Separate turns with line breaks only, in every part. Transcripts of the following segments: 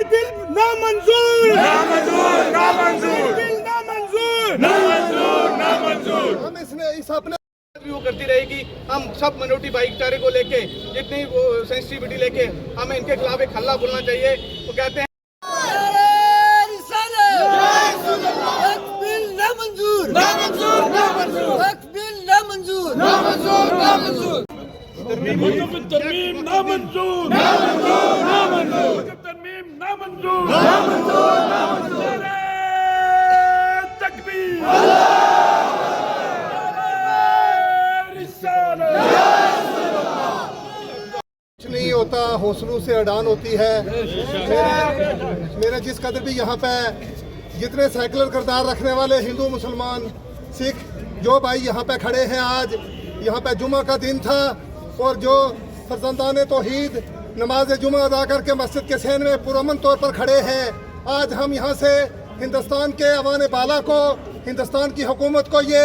Bill नामंजूर,
नामंजूर, नामंजूर,
बिल नामंजूर,
नामंजूर, नामंजूर।
हम इस अपने
रिव्यू करती रहेगी। हम सब मिनोरिटी भाईचारे को लेके जितनी वो सेंसिटिविटी लेके हमें इनके खिलाफ एक हल्ला बोलना चाहिए। वो कहते हैं
तरमीम नामंजूर, नामंजूर, नामंजूर, तरमीम नामंजूर, नामंजूर, नामंजूर, तकबीर,
कुछ नहीं होता, हौसलों से अड़ान होती है। मेरे जिस कदर भी यहाँ पे जितने सेकुलर किरदार रखने वाले हिंदू, मुसलमान, सिख जो भाई यहाँ पे खड़े हैं, आज यहाँ पे जुमा का दिन था और जो फरजंदाने तौहीद नमाज जुमा अदा करके मस्जिद के सहन में पुरअमन तौर पर खड़े हैं, आज हम यहाँ से हिंदुस्तान के अवान बाला को, हिंदुस्तान की हुकूमत को ये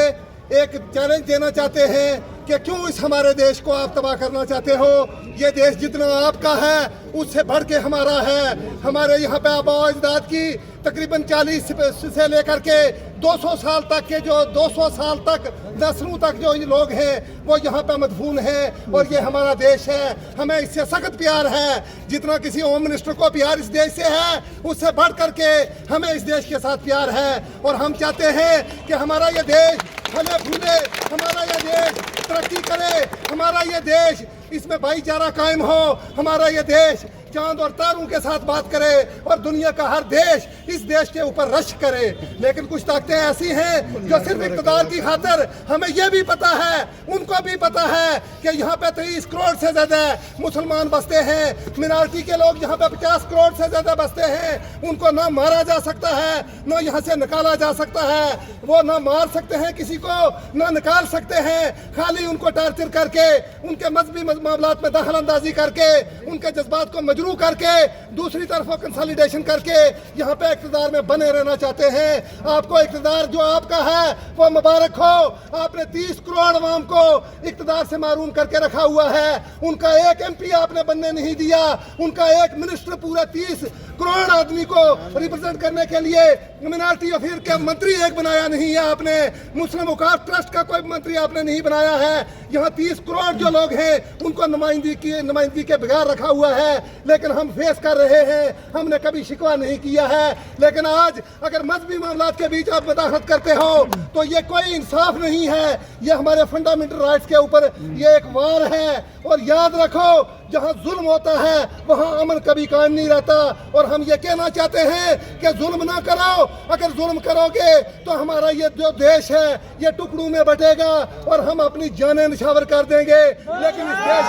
एक चैलेंज देना चाहते हैं कि क्यों इस हमारे देश को आप तबाह करना चाहते हो। ये देश जितना आपका है उससे बढ़ के हमारा है। हमारे यहाँ पे आबा अजदाद की तकरीबन 40 से लेकर के 200 साल तक के जो 200 साल तक नस्लों तक जो लोग हैं वो यहाँ पे मदफून हैं और ये हमारा देश है। हमें इससे सख्त प्यार है। जितना किसी होम मिनिस्टर को प्यार इस देश से है उससे बढ़ करके हमें इस देश के साथ प्यार है और हम चाहते हैं कि हमारा ये देश फले फूले, हमारा ये देश तरक्की करे, हमारा ये देश इसमें भाईचारा कायम हो, हमारा ये देश चांद और तारों के साथ बात करे और दुनिया का हर देश इस देश के ऊपर रश करे। लेकिन कुछ ताकतें ऐसी हैं जो सिर्फ इक़्तिदार की खातिर, हमें यह भी पता है, उनको भी पता है कि यहाँ पे 30 करोड़ से ज़्यादा मुसलमान बसते हैं, मिनारिटी के लोग यहाँ पे 50 करोड़ से ज़्यादा बसते हैं। उनको ना मारा जा सकता है, ना यहाँ से निकाला जा सकता है। वो ना मार सकते हैं किसी को, ना निकाल सकते हैं। खाली उनको टार्चर करके, उनके मजहबी मामलात में दखल अंदाजी करके, उनके जज्बात को मजरू करके, दूसरी तरफ कंसोलिडेशन करके यहाँ पे इक़्तिदार में बने रहना चाहते हैं। आपको इक़्तिदार जो आपका है वो मुबारक हो। आपने 30 करोड़ अवाम को इक़्तिदार से महरूम करके रखा हुआ है। उनका एक MP आपने बनने नहीं दिया, उनका एक मिनिस्टर पूरा 30 करोड़ आदमी को रिप्रेजेंट करने के लिए मिनारिटी अफेयर के मंत्री एक बनाया नहीं है आपने। मुस्लिम वकाफ ट्रस्ट का कोई मंत्री आपने नहीं बनाया है। यहाँ 30 करोड़ जो लोग हैं उनको नुमाइंदगी के बगैर रखा हुआ है। लेकिन हम फेस कर रहे हैं, हमने कभी शिकवा नहीं किया है। लेकिन आज अगर मजहबी मामलात के बीच आप मदाखलत करते हो तो ये कोई इंसाफ नहीं है, ये हमारे फंडामेंटल राइट्स के ऊपर ये एक वार है। और याद रखो, जहाँ जुल्म होता है वहाँ अमन कभी कायम नहीं रहता। और हम ये कहना चाहते हैं कि जुल्म ना करो। अगर जुल्म करोगे तो हमारा ये जो देश है ये टुकड़ों में बटेगा और हम अपनी जानें निछावर कर देंगे। लेकिन इस देश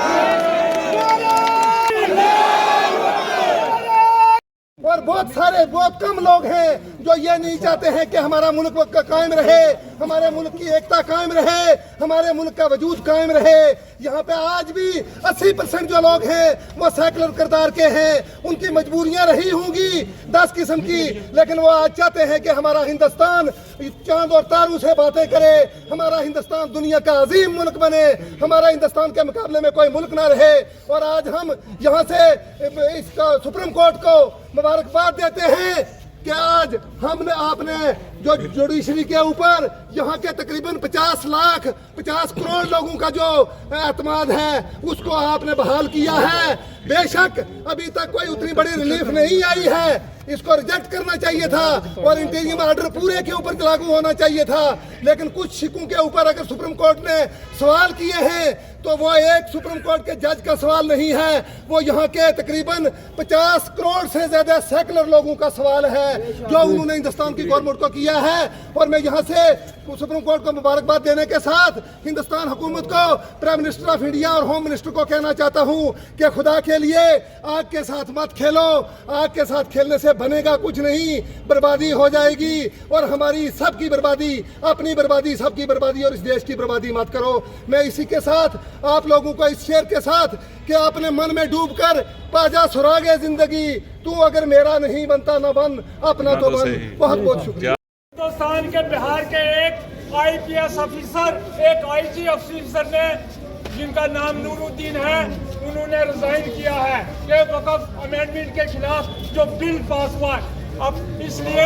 और बहुत कम लोग हैं जो ये नहीं चाहते हैं कि हमारा मुल्क कायम रहे, हमारे मुल्क की एकता कायम रहे, हमारे मुल्क का वजूद कायम रहे। यहाँ पे आज भी 80% जो लोग हैं वो सेकुलर किरदार के हैं। उनकी मजबूरियां रही होंगी 10 किस्म की, लेकिन वो आज चाहते हैं कि हमारा हिंदुस्तान चांद और तारों से बातें करे, हमारा हिंदुस्तान दुनिया का अजीम मुल्क बने, हमारा हिंदुस्तान के मुकाबले में कोई मुल्क ना रहे। और आज हम यहाँ से इसका सुप्रीम कोर्ट को मुबारकबाद देते हैं कि आज आपने जो जुडिशरी के ऊपर यहाँ के तकरीबन 50 करोड़ लोगों का जो एतमाद है उसको आपने बहाल किया है। बेशक अभी तक कोई उतनी बड़ी रिलीफ नहीं आई है, इसको रिजेक्ट करना चाहिए था और इंटीरियम ऑर्डर पूरे के ऊपर लागू होना चाहिए था। लेकिन कुछ शिकों के ऊपर अगर सुप्रीम कोर्ट ने सवाल किए हैं तो वो एक सुप्रीम कोर्ट के जज का सवाल नहीं है, वो यहाँ के तकरीबन 50 करोड़ से ज्यादा सेकुलर लोगों का सवाल है जो उन्होंने हिंदुस्तान की गवर्नमेंट को किया है। और मैं यहाँ से सुप्रीम कोर्ट को मुबारकबाद देने के साथ हिंदुस्तान हुकूमत को, प्राइम मिनिस्टर ऑफ इंडिया और होम मिनिस्टर को कहना चाहता हूँ कि खुदा के लिए आग के साथ मत खेलो। आग के साथ खेलने से बनेगा कुछ नहीं, बर्बादी हो जाएगी और हमारी सबकी बर्बादी, अपनी बर्बादी, सबकी बर्बादी और इस देश की बर्बादी मत करो। मैं इसी के साथ आप लोगों को इस शेर के साथ कि अपने मन में डूब कर पाजा सुरागे जिंदगी, तू अगर मेरा नहीं बनता ना बन, अपना तो बन। बहुत बहुत शुक्रिया।
हिंदुस्तान के बिहार के एक IPS ऑफिसर, एक IG ऑफिसर ने, जिनका नाम नूरुद्दीन है, उन्होंने نے ریزائن کیا ہے کہ وقف امینڈمنٹ کے خلاف جو بل پاس ہوا ہے. اب اس لیے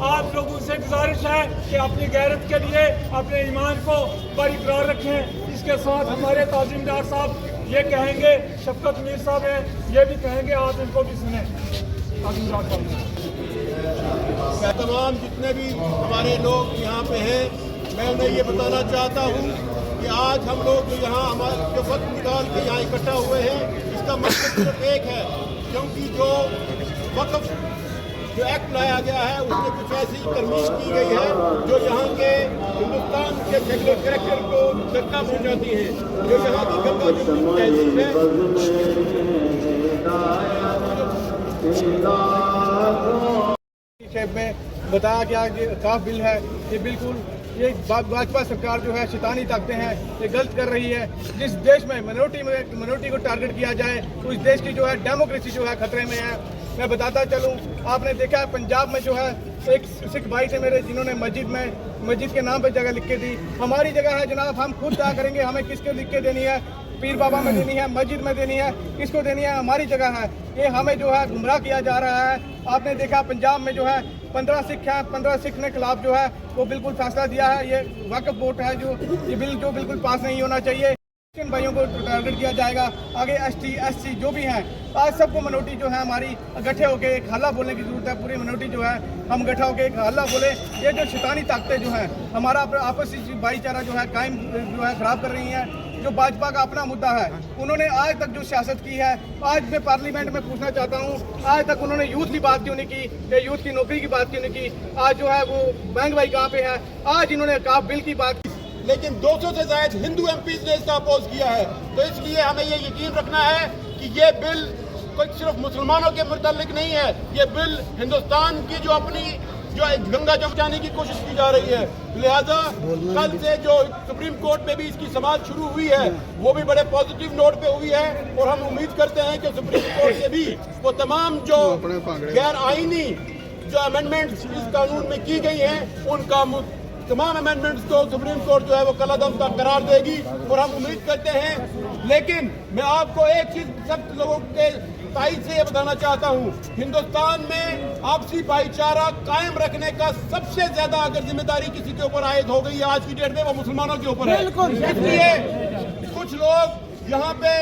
آپ لوگوں سے گزارش ہے کہ اپنی غیرت کے لیے اپنے ایمان کو برقرار رکھیں. اس کے ساتھ ہمارے تعظیمدار صاحب یہ کہیں گے, شفقت میر صاحب ہیں یہ بھی کہیں گے, آپ ان کو بھی سنیں. تعظیمدار صاحب
تمام جتنے بھی ہمارے لوگ یہاں پہ ہیں, میں انہیں یہ بتانا چاہتا ہوں کہ آج ہم لوگ جو یہاں ہمارے جو وقت نکال کے یہاں اکٹھا ہوئے ہیں, اس کا مقصد صرف ایک ہے, کیونکہ جو وقف جو ایکٹ لایا گیا ہے اس میں کچھ ایسی ترمیم کی گئی ہے جو یہاں کے ہندوستان کے سیکولر کریکٹر کو دھکا پہنچاتی ہے, جو یہاں کی گنگا جمنی تہذیب ہے. میں بتایا گیا کہ کاف بل ہے, یہ بالکل یہ بھاجپا سرکار جو ہے شیطانی طاقتیں ہیں, یہ غلط کر رہی ہے. جس دیش میں منورٹی کو ٹارگٹ کیا جائے تو اس دیش کی جو ہے ڈیموکریسی جو ہے خطرے میں ہے. میں بتاتا چلوں, آپ نے دیکھا ہے پنجاب میں جو ہے ایک سکھ بھائی تھے میرے جنہوں نے مسجد کے نام پہ جگہ لکھ کے دی. ہماری جگہ ہے جناب, ہم خود طے کریں گے ہمیں کس کو لکھ کے دینی ہے, پیر بابا میں دینی ہے, مسجد میں دینی ہے, کس کو دینی ہے, ہماری جگہ ہے. یہ ہمیں جو ہے گمراہ کیا جا رہا ہے. آپ نے دیکھا پنجاب میں جو ہے 15 سکھ ہیں, 15 سکھ نے خلاف جو ہے وہ بالکل فیصلہ دیا ہے. یہ وقف ووٹ ہے جو یہ بل جو بالکل پاس نہیں ہونا چاہیے. کن بھائیوں کو ٹارگٹ کیا جائے گا, آگے ایس ٹی ایس سی جو بھی ہیں, آج سب کو منورٹی جو ہے ہماری اکٹھے ہو کے ایک حلہ بولنے کی ضرورت ہے. پوری منورٹی جو ہے ہم اکٹھا ہو کے ایک حلہ بولے. یہ جو شیطانی طاقتیں جو ہیں ہمارا آپسی بھائی چارہ جو ہے قائم جو ہے خراب کر رہی ہیں. جو بھاجپا کا اپنا مدعا ہے, انہوں نے آج تک جو سیاست کی ہے, آج میں پارلیمنٹ میں پوچھنا چاہتا ہوں, آج تک انہوں نے یوتھ کی بات کیوں نہیں کی, کہ یوتھ کی نوکری کی بات کیوں نہیں کی. آج جو ہے وہ مہنگائی کہاں پہ ہے, آج انہوں نے کاف بل کی بات کی. لیکن 200 سے زائد ہندو ایم پیز نے اس کا اپوز کیا ہے. تو اس لیے ہمیں یہ یقین رکھنا ہے کہ یہ بل کوئی صرف مسلمانوں کے متعلق نہیں ہے, یہ بل ہندوستان کی جو اپنی جو گنگا جمانے کی کوشش کی جا رہی ہے. لہذا کل سے جو سپریم کورٹ میں بھی اس کی سماعت شروع ہوئی ہے وہ بھی بڑے پازیٹیو نوٹ پہ ہوئی ہے, اور ہم امید کرتے ہیں کہ سپریم کورٹ سے بھی وہ تمام جو غیر آئینی جو امینڈمنٹس اس قانون میں کی گئی ہیں ان کا تمام امینڈمنٹس کو سپریم کورٹ جو ہے وہ کالعدم تک قرار دے گی, اور ہم امید کرتے ہیں. لیکن میں آپ کو ایک چیز سب لوگوں کے تائید سے یہ بتانا چاہتا ہوں, ہندوستان میں آپسی بھائی چارہ قائم رکھنے کا سب سے زیادہ اگر ذمہ داری کسی کے اوپر عائد ہو گئی ہے آج کی ڈیٹ میں, وہ مسلمانوں کے اوپر ہے. اس لیے کچھ لوگ یہاں پہ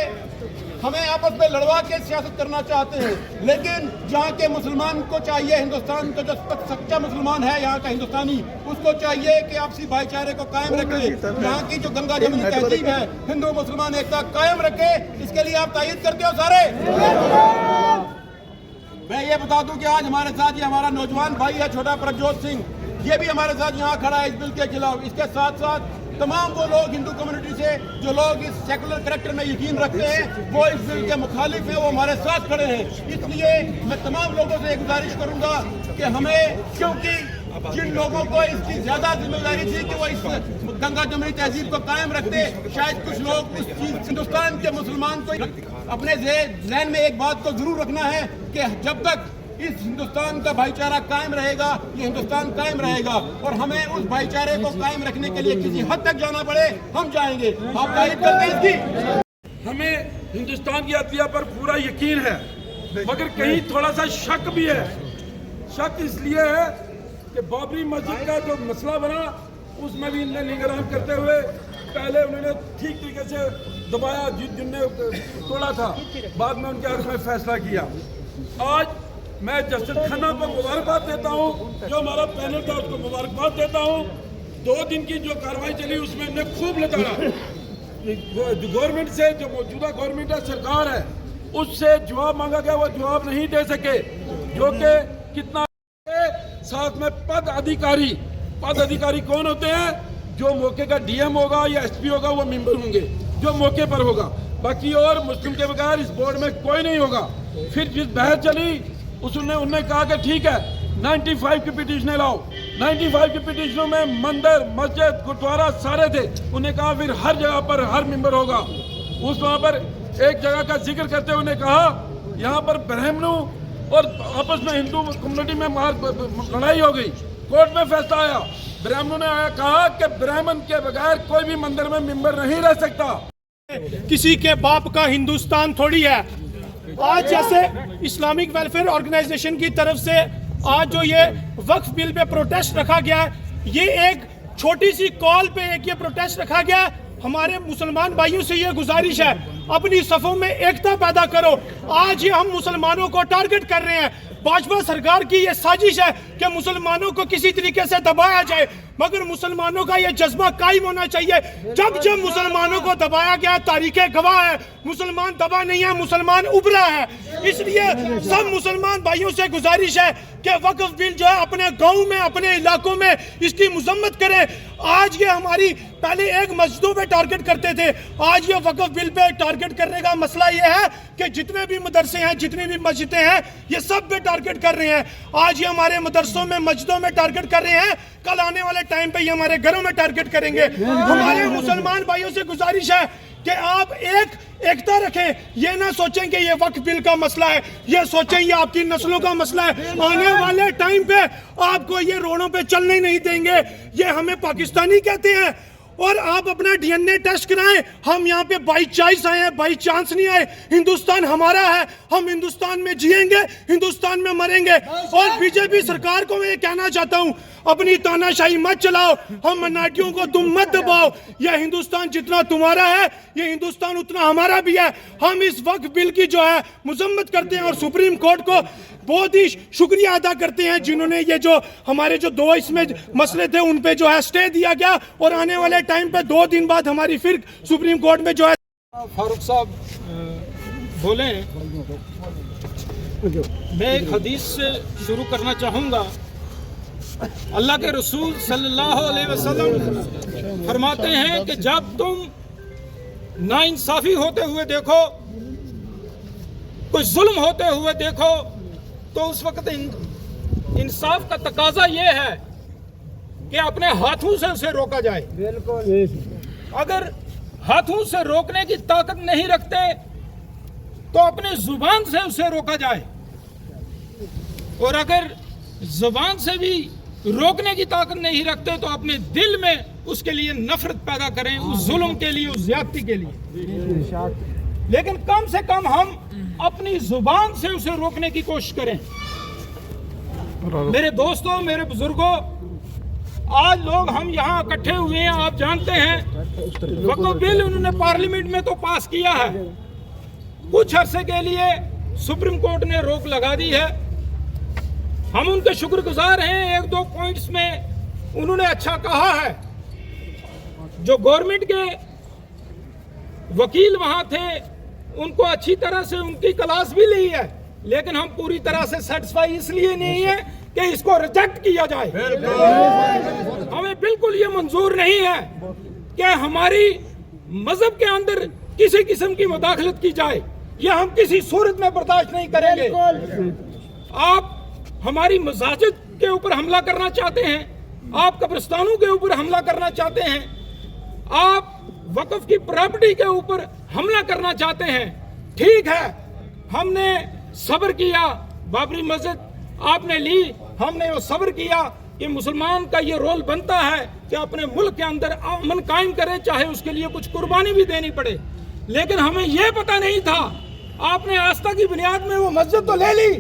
ہمیں آپس میں لڑوا کے سیاست کرنا چاہتے ہیں, لیکن جہاں کے مسلمان کو چاہیے, ہندوستان کا جو سچا مسلمان ہے یہاں کا ہندوستانی, اس کو چاہیے کہ آپسی بھائی چارے کو قائم رکھے. یہاں کی جو گنگا جمنی تہذیب ہے ہندو مسلمان ایکتا قائم رکھے. اس کے لیے آپ تائید کرتے ہو سارے. میں یہ بتا دوں کہ آج ہمارے ساتھ یہ ہمارا نوجوان بھائی ہے چھوٹا پرجوت سنگھ, یہ بھی ہمارے ساتھ یہاں کھڑا ہے اس بل کے خلاف. اس کے ساتھ ساتھ تمام وہ لوگ ہندو کمیونٹی سے جو لوگ اس سیکولر کریکٹر میں یقین رکھتے ہیں وہ اس بل کے مخالف ہیں, وہ ہمارے ساتھ کھڑے ہیں. اس لیے میں تمام لوگوں سے گزارش کروں گا کہ ہمیں, کیونکہ جن لوگوں کو اس کی زیادہ ذمہ داری تھی کہ وہ اس گنگا جمنی تہذیب کو قائم رکھتے, شاید کچھ لوگ اس چیز ہندوستان کے مسلمان کو اپنے ذہن میں ایک بات کو ضرور رکھنا ہے کہ جب تک اس ہندوستان کا بھائی چارہ قائم رہے گا یہ ہندوستان قائم رہے گا, اور ہمیں اس بھائی چارے کو قائم رکھنے کے لیے کسی حد تک جانا پڑے ہم جائیں گے. آپ تائید کرتے ہیں اس کی؟
ہمیں ہندوستان کی عدلیہ پر پورا یقین ہے, مگر کہیں تھوڑا سا شک بھی ہے. شک اس لیے ہے کہ بابری مسجد کا جو مسئلہ بنا اس میں بھی انہیں نگران کرتے ہوئے پہلے انہوں نے ٹھیک طریقے سے دبایا جن نے توڑا تھا, بعد میں ان کے حق میں فیصلہ کیا. آج میں جسٹس کھنہ کو مبارکباد دیتا ہوں, جو ہمارا پینل تھا اس کو مبارکباد دیتا ہوں. 2 دن کی جو کارروائی چلی اس میں ہم نے خوب لتاڑا. گورنمنٹ سے جو موجودہ گورنمنٹ ہے سرکار ہے اس سے جواب مانگا گیا, وہ جواب نہیں دے سکے, جو کہ کتنا. ساتھ میں پد ادھیکاری کون ہوتے ہیں, جو موقع کا ڈی ایم ہوگا یا ایس پی ہوگا وہ ممبر ہوں گے جو موقع پر ہوگا, باقی اور مسلم کے بغیر اس بورڈ میں کوئی نہیں ہوگا. پھر جس بحث چلی انہوں نے کہا کہ ٹھیک ہے 95 کی پٹیشنیں لاؤ. 95 کی پٹیشنوں میں مندر مسجد گردوارا سارے تھے. انہوں نے کہا پھر ہر جگہ پر ہر ممبر ہوگا. اس وہاں پر ایک جگہ کا ذکر کرتے ہوئے کہا یہاں پر برہمنوں اور آپس میں ہندو کمیونٹی میں لڑائی ہو گئی. کورٹ میں فیصلہ آیا, برہمنوں نے کہا کہ برہمن کے بغیر کوئی بھی مندر میں ممبر نہیں رہ سکتا.
किसी के बाप का हिंदुस्तान थोड़ी है। आज जैसे इस्लामिक वेलफेयर ऑर्गेनाइजेशन की तरफ से आज जो ये वक्फ बिल पे प्रोटेस्ट रखा गया है, ये एक छोटी सी कॉल पे एक ये प्रोटेस्ट रखा गया है। हमारे मुसलमान भाइयों से ये गुजारिश है, अपनी सफों में एकता पैदा करो। आज ये हम मुसलमानों को टारगेट कर रहे हैं। भाजपा सरकार की ये साजिश है कि मुसलमानों को किसी तरीके से दबाया जाए, मगर मुसलमानों का ये जज्बा कायम होना चाहिए। जब जब मुसलमानों को दबाया गया, तारीखें गवाह है, मुसलमान दबा नहीं है, मुसलमान उभरा है। इसलिए सब मुसलमान भाइयों से गुजारिश है कि वक्फ बिल जो है अपने गाँव में, अपने इलाकों में इसकी मजम्मत करें। आज ये हमारी पहले एक मस्जिदों पे टारगेट करते थे, आज ये वक्फ बिल पे टारगेट करने का मसला ये है कि जितने भी मदरसे हैं, जितनी भी मस्जिदें हैं, ये सब पे टारगेट कर रहे हैं। आज ये हमारे मदरसों में, मस्जिदों में टारगेट कर रहे हैं, कल आने वाले टाइम पे ये हमारे घरों में टारगेट करेंगे। हमारे मुसलमान भाइयों से गुजारिश है कि आप एकता रखें। ये ना सोचें कि ये वक्फ बिल का मसला है, ये सोचें ये आपकी नस्लों का मसला है। आने वाले टाइम पे आपको ये रोडों पे चलने नहीं देंगे। ये हमें पाकिस्तानी कहते हैं और आप अपना डीएनए टेस्ट कराएं। हम यहाँ पे बाई चॉइस आए हैं, बाई चांस नहीं आए। हिंदुस्तान हमारा है, हम हिंदुस्तान में जिएंगे, हिंदुस्तान में मरेंगे। और बीजेपी सरकार को मैं ये कहना चाहता हूँ, अपनी तानाशाही मत चलाओ, हम मनाटियों को तुम मत दबाओ। यह हिंदुस्तान जितना तुम्हारा है, ये हिंदुस्तान उतना हमारा भी है। हम इस वक्फ बिल की जो है मजम्मत करते हैं और सुप्रीम कोर्ट को बहुत ही शुक्रिया अदा करते हैं जिन्होंने ये जो हमारे जो 2 इसमें मसले थे उन पे जो है स्टे दिया गया और आने वाले टाइम पे 2 दिन बाद हमारी फिर सुप्रीम कोर्ट में जो है।
फारूक साहब बोले, मैं एक हदीस से शुरू करना चाहूँगा। अल्लाह के रसूल सल्लल्लाहु अलैहि वसल्लम फरमाते हैं कि जब तुम नाइंसाफी होते हुए देखो, कोई जुल्म होते हुए देखो, तो उस वक्त इंसाफ का तकाजा ये है कि अपने हाथों से उसे रोका जाए। अगर हाथों से रोकने की ताकत नहीं रखते तो अपने जुबान से उसे रोका जाए, और अगर जुबान से भी रोकने की ताकत नहीं रखते तो अपने दिल में उसके लिए नफरत पैदा करें, उस जुल्म के लिए, उस ज्यादती के लिए। लेकिन कम से कम हम अपनी जुबान से उसे रोकने की कोशिश करें। मेरे दोस्तों, मेरे बुजुर्गों, आज लोग हम यहाँ इकट्ठे हुए हैं, आप जानते हैं वक्फ बिल उन्होंने पार्लियामेंट में तो पास किया है, कुछ अरसे के लिए सुप्रीम कोर्ट ने रोक लगा दी है। हम उनके शुक्रगुजार हैं, 1-2 पॉइंट्स में उन्होंने अच्छा कहा है। जो गवर्नमेंट के वकील वहां थे उनको अच्छी तरह से उनकी क्लास भी ली है, लेकिन हम पूरी तरह से सेटिस्फाई इसलिए नहीं है कि इसको रिजेक्ट किया जाए। हमें बिल्कुल ये मंजूर नहीं है कि हमारी मजहब के अंदर किसी किस्म की मुदाखलत की जाए, यह हम किसी सूरत में बर्दाश्त नहीं करेंगे। आप हमारी मसाजिद के ऊपर हमला करना चाहते हैं, आप कब्रिस्तानों के ऊपर हमला करना चाहते हैं, आप वक्फ की प्रॉपर्टी के ऊपर हमला करना चाहते हैं। ठीक है, हमने सब्र किया, बाबरी मस्जिद आपने ली, हमने वो सब्र किया कि मुसलमान का ये रोल बनता है कि अपने मुल्क के अंदर अमन कायम करे, चाहे उसके लिए कुछ कुर्बानी भी देनी पड़े। लेकिन हमें ये पता नहीं था, आपने आस्था की बुनियाद में वो मस्जिद तो ले ली,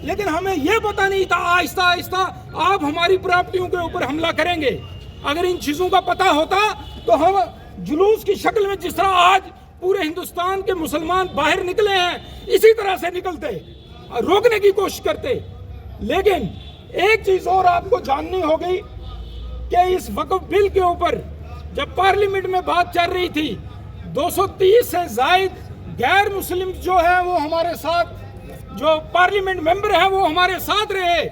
लेकिन हमें ये पता नहीं था आहिस्ता आहिस्ता आप हमारी प्रॉपर्टियों के ऊपर हमला करेंगे। अगर इन चीजों का पता होता तो हम जुलूस की शक्ल में, जिस तरह आज पूरे हिंदुस्तान के मुसलमान बाहर निकले हैं, इसी तरह से निकलते, रोकने की कोशिश करते। लेकिन एक चीज और आपको जाननी होगी कि इस वक्फ बिल के ऊपर जब पार्लियामेंट में बात चल रही थी, 230 से जायद गैर मुस्लिम जो है वो हमारे साथ, जो पार्लियामेंट मेंबर है वो हमारे साथ रहे,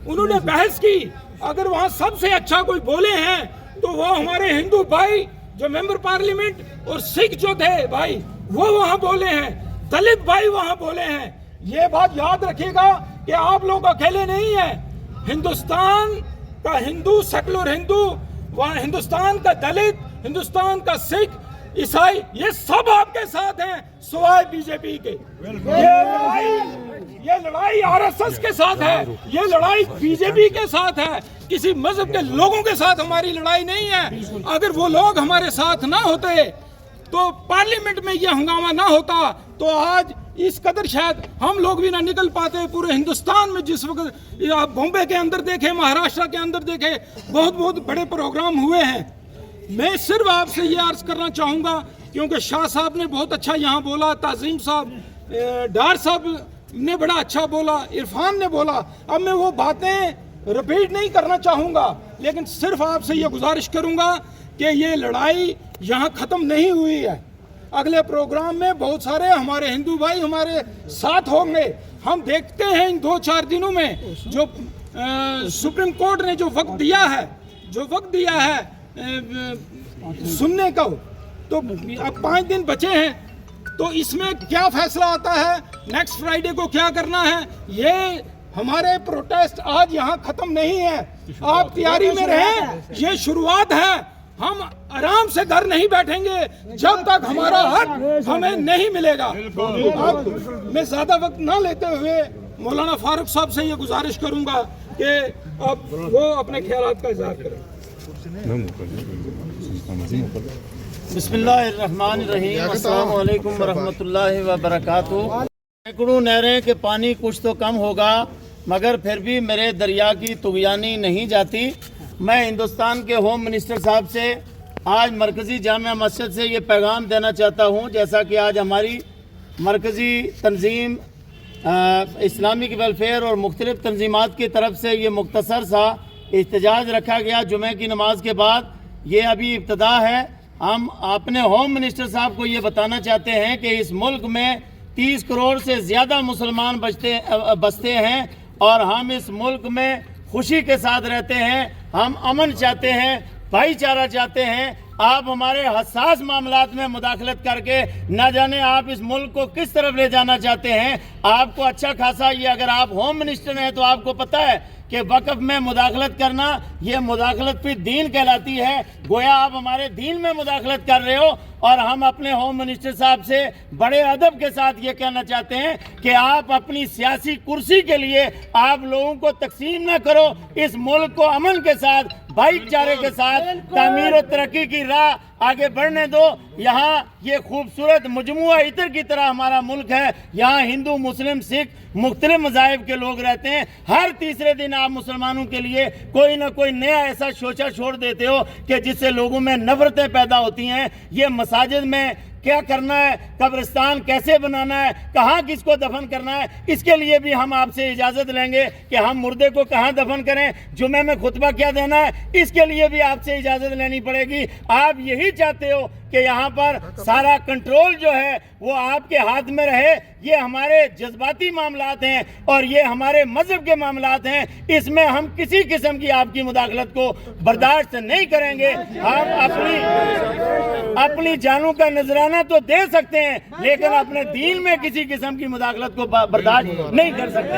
उन्होंने बहस की। अगर वहां सबसे अच्छा कोई बोले हैं तो वो हमारे हिंदू भाई जो मेंबर पार्लियामेंट और सिख जो थे भाई वो वहां बोले हैं, दलित भाई वहां बोले हैं। ये बात याद रखिएगा कि आप लोग अकेले नहीं हैं। हिंदुस्तान का हिंदू, सेकुलर हिंदू, वहाँ हिंदुस्तान का दलित, हिंदुस्तान का सिख, ईसाई, ये सब आपके साथ हैं सिवाय बीजेपी के। ये लड़ाई आरएसएस के साथ है, ये लड़ाई बीजेपी के साथ है, किसी मजहब के लोगों के साथ हमारी लड़ाई नहीं है। अगर वो लोग हमारे साथ ना होते तो पार्लियामेंट में ये हंगामा ना होता तो आज इस कदर शायद हम लोग भी ना निकल पाते। पूरे हिंदुस्तान में जिस वक्त आप बॉम्बे के अंदर देखे, महाराष्ट्र के अंदर देखे, बहुत बहुत बड़े प्रोग्राम हुए हैं। मैं सिर्फ आपसे ये अर्ज करना चाहूँगा, क्योंकि शाह साहब ने बहुत अच्छा यहाँ बोला, ताज़ीम साहब, डार साहब ने बड़ा अच्छा बोला, इरफान ने बोला, अब मैं वो बातें रिपीट नहीं करना चाहूँगा, लेकिन सिर्फ आपसे ये गुजारिश करूँगा कि ये लड़ाई यहाँ ख़त्म नहीं हुई है। अगले प्रोग्राम में बहुत सारे हमारे हिंदू भाई हमारे साथ होंगे। हम देखते हैं इन 2-4 दिनों में जो सुप्रीम कोर्ट ने जो वक्त दिया है सुनने को, तो अब 5 दिन बचे हैं, तो इसमें क्या फैसला आता है, नेक्स्ट फ्राइडे को क्या करना है, ये हमारे प्रोटेस्ट आज यहाँ खत्म नहीं है। आप तैयारी में रहें, ये शुरुआत है। हम आराम से घर नहीं बैठेंगे जब तक हमारा हक हमें नहीं मिलेगा। अब मैं ज्यादा वक्त ना लेते हुए मौलाना फारूक साहब से ये गुजारिश करूंगा कि अब वो अपने ख्यालात का इजहार करें।
बिस्मिल्लाहिर्रहमानिर्रहीम, अस्सलाम वालेकुम वरहमतुल्लाहि वबरकातुहू। सैकड़ों नहरें के पानी कुछ तो कम होगा, मगर फिर भी मेरे दरिया की तुगयानी नहीं जाती। मैं हिंदुस्तान के होम मिनिस्टर साहब से आज मरकज़ी जामिया मस्जिद से ये पैगाम देना चाहता हूँ, जैसा कि आज हमारी मरकज़ी तंजीम इस्लामिक वेलफेयर और मुख्तलिफ तंजीमात की तरफ से ये मुख्तसर सा एहतजाज रखा गया जुमे की नमाज के बाद। ये अभी इब्तदा है। हम अपने होम मिनिस्टर साहब को ये बताना चाहते हैं कि इस मुल्क में 30 करोड़ से ज़्यादा मुसलमान बसते हैं और हम इस मुल्क में खुशी के साथ रहते हैं। हम अमन चाहते हैं, भाईचारा चाहते हैं। आप हमारे हसास मामलात में मुदाखलत करके न जाने आप इस मुल्क को किस तरफ ले जाना चाहते हैं। आपको अच्छा खासा ये, अगर आप होम मिनिस्टर हैं तो आपको पता है कि वक़्फ़ में मुदाखलत करना, ये मुदाखलत फिर दीन कहलाती है। गोया आप हमारे दीन में मुदाखलत कर रहे हो। और हम अपने होम मिनिस्टर साहब से बड़े अदब के साथ ये कहना चाहते हैं कि आप अपनी सियासी कुर्सी के लिए आप लोगों को तकसीम ना करो। इस मुल्क को अमन के साथ, भाईचारे के साथ तामीर और तरक्की की राह आगे बढ़ने दो। यहाँ ये खूबसूरत मजमुआ इतर की तरह हमारा मुल्क है। यहाँ हिंदू, मुस्लिम, सिख, मुख्तलिफ मज़ाहिब के लोग रहते हैं। हर तीसरे दिन आप मुसलमानों के लिए कोई ना कोई नया ऐसा शोचा छोड़ देते हो कि जिससे लोगों में नफरतें पैदा होती हैं। ये मसाजिद में क्या करना है, कब्रिस्तान कैसे बनाना है, कहाँ किसको दफन करना है, इसके लिए भी हम आपसे इजाज़त लेंगे कि हम मुर्दे को कहाँ दफन करें, जुमे में खुतबा क्या देना है, इसके लिए भी आपसे इजाज़त लेनी पड़ेगी। आप यही चाहते हो कि यहाँ पर सारा कंट्रोल जो है वो आपके हाथ में रहे। ये हमारे जज्बाती मामलात हैं और ये हमारे मजहब के मामलात हैं। इसमें हम किसी किस्म की आपकी मुदाखलत को बर्दाश्त नहीं करेंगे। हम अपनी जानों का नजराना तो दे सकते हैं, लेकिन अपने दीन में किसी किस्म की मुदाखलत को बर्दाश्त नहीं कर सकते।